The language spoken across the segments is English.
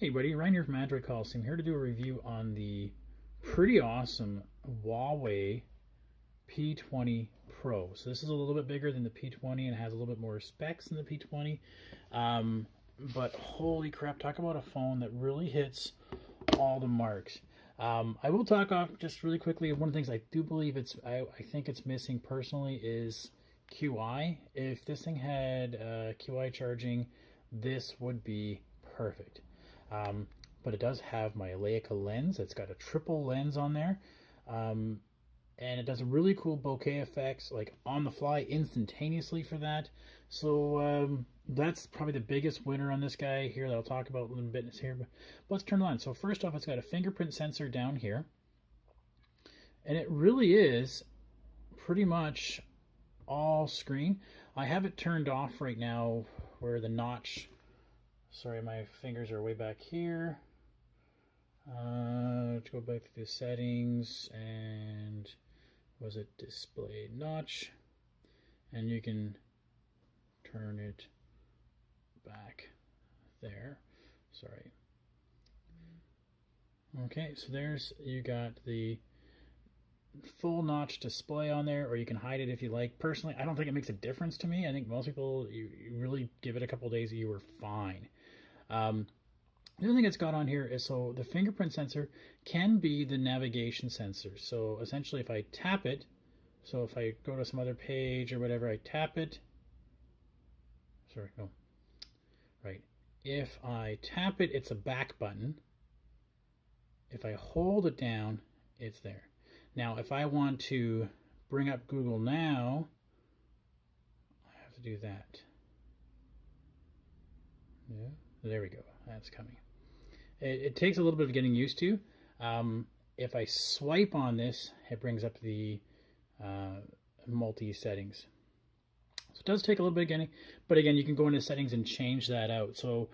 Hey buddy, Ryan here from Android Coliseum, here to do a review on the pretty awesome Huawei P20 Pro. So this is a little bit bigger than the P20 and has a little bit more specs than the P20. But holy crap, talk about a phone that really hits all the marks. I will talk off just really quickly. One of the things I do believe I think it's missing personally is QI. If this thing had QI charging, this would be perfect. But it does have my Leica lens. It's got a triple lens on there. And it does a really cool bokeh effects, like on the fly, instantaneously for that. So that's probably the biggest winner on this guy here that I'll talk about a little bit here. But let's turn it on. So first off, it's got a fingerprint sensor down here. And it really is pretty much all screen. I have it turned off right now where the notch, sorry, my fingers are way back here. Let's go back to the settings and was it display notch? And you can turn it back there. Sorry. Okay, so there's, you got the full notch display on there, or you can hide it if you like. Personally, I don't think it makes a difference to me. I think most people, you really give it a couple days, you were fine. The other thing it's got on here is, so the fingerprint sensor can be the navigation sensor. So essentially if I tap it, so if I go to some other page or whatever, I tap it, sorry, no, right. If I tap it, it's a back button. If I hold it down, it's there. Now, if I want to bring up Google Now, I have to do that. Yeah, there we go. That's coming. It takes a little bit of getting used to. If I swipe on this, it brings up the multi-settings. So it does take a little bit of getting, but again, you can go into settings and change that out. So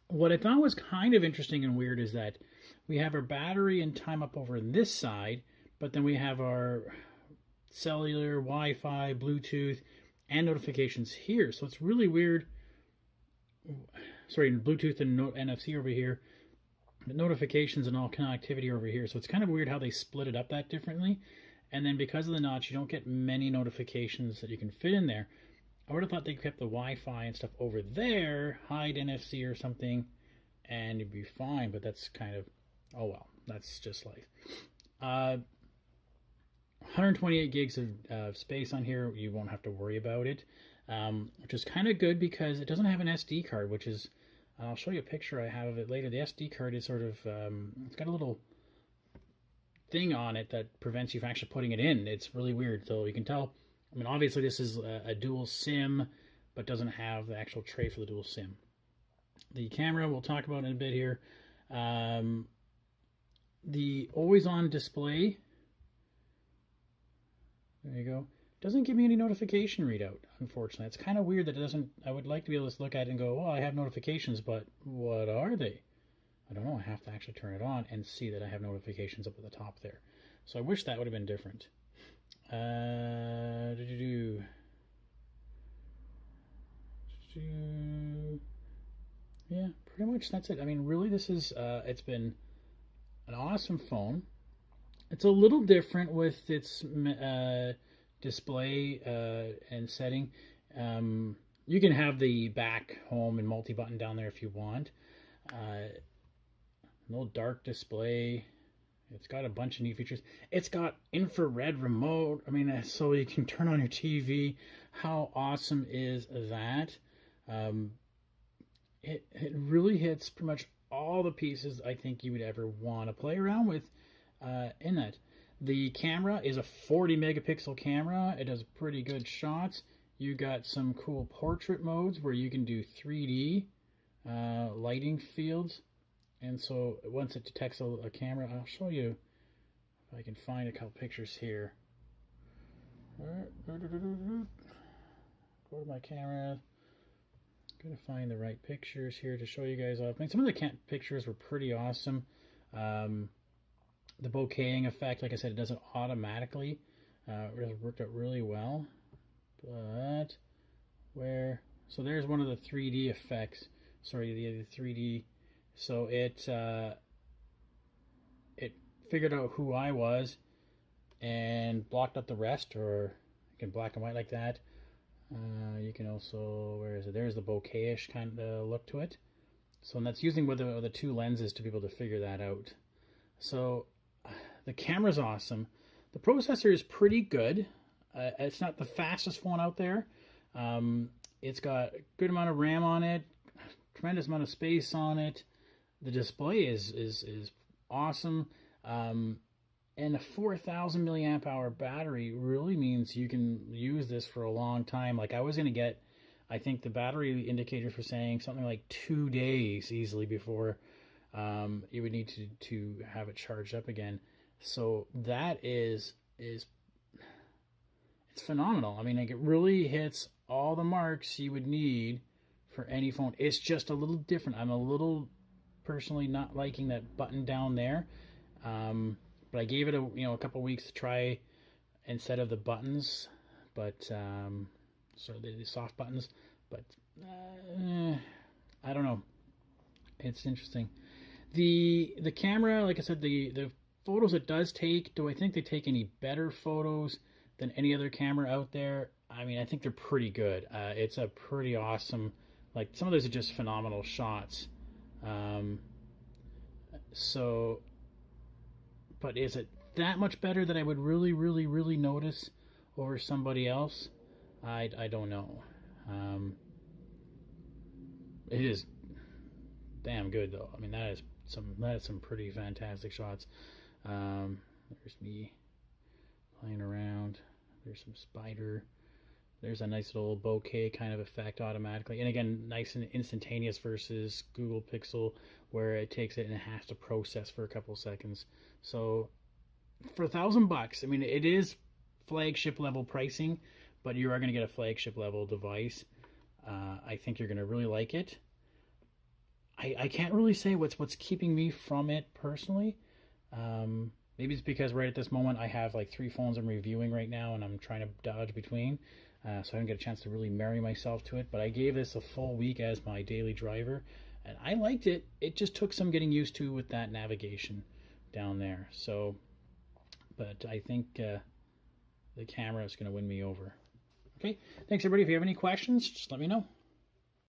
what I thought was kind of interesting and weird is that we have our battery and time up over on this side, but then we have our cellular, Wi-Fi, Bluetooth, and notifications here. So it's really weird. Sorry, Bluetooth and NFC over here, but notifications and all connectivity over here. So it's kind of weird how they split it up that differently. And then because of the notch, you don't get many notifications that you can fit in there. I would have thought they kept the Wi-Fi and stuff over there, hide NFC or something, and you'd be fine. But that's kind of, oh well, that's just life. 128 gigs of space on here. You won't have to worry about it. Which is kind of good because it doesn't have an SD card, which is, I'll show you a picture I have of it later. The SD card is sort of, it's got a little thing on it that prevents you from actually putting it in. It's really weird. So you can tell, I mean, obviously this is a dual SIM, but doesn't have the actual tray for the dual SIM. The camera we'll talk about in a bit here. The always-on display, there you go. Doesn't give me any notification readout, unfortunately. It's kind of weird that it doesn't. I would like to be able to look at it and go, well, I have notifications, but what are they? I don't know. I have to actually turn it on and see that I have notifications up at the top there. So I wish that would have been different. Yeah, pretty much that's it. I mean, really, this is, it's been an awesome phone. It's a little different with its display and setting. You can have the back, home, and multi-button down there if you want. No dark display. It's got a bunch of neat features. It's got infrared remote. I mean, so you can turn on your TV. How awesome is that? It really hits pretty much all the pieces I think you would ever want to play around with in that. The camera is a 40 megapixel camera. It does pretty good shots. You got some cool portrait modes where you can do 3D lighting fields. And so once it detects a camera, I'll show you if I can find a couple pictures here. Go to my camera. I'm gonna find the right pictures here to show you guys off. I mean, some of the pictures were pretty awesome. The bokehing effect, like I said, it does it automatically. It worked out really well. But so there's one of the 3D effects sorry, the 3D. So it figured out who I was and blocked out the rest, or you can black and white like that. You can also, where is it? There's the bokeh-ish kind of look to it. So, and that's using with the two lenses to be able to figure that out. So the camera's awesome. The processor is pretty good. It's not the fastest phone out there. It's got a good amount of RAM on it, tremendous amount of space on it. The display is awesome. And a 4,000 milliamp hour battery really means you can use this for a long time. Like I was going to get, I think the battery indicators were saying something like 2 days easily before you would need to have it charged up again. So that is it's phenomenal. I mean, like it really hits all the marks you would need for any phone. It's just a little different. I'm a little personally not liking that button down there. But I gave it a couple weeks to try instead of the buttons, but so the soft buttons. But I don't know. It's interesting. The camera, like I said, the photos it does take. Do I think they take any better photos than any other camera out there? I mean, I think they're pretty good. It's a pretty awesome. Like some of those are just phenomenal shots. So. But is it that much better that I would really, really, really notice over somebody else? I don't know. It is damn good though. I mean that is some pretty fantastic shots. There's me playing around. There's some spider. There's a nice little bokeh kind of effect automatically. And again, nice and instantaneous versus Google Pixel where it takes it and it has to process for a couple seconds. So for $1,000, I mean, it is flagship level pricing, but you are going to get a flagship level device. I think you're going to really like it. I can't really say what's keeping me from it personally. Maybe it's because right at this moment I have like 3 phones I'm reviewing right now and I'm trying to dodge between. So I didn't get a chance to really marry myself to it. But I gave this a full week as my daily driver. And I liked it. It just took some getting used to with that navigation down there. So, but I think the camera is going to win me over. Okay, thanks everybody. If you have any questions, just let me know.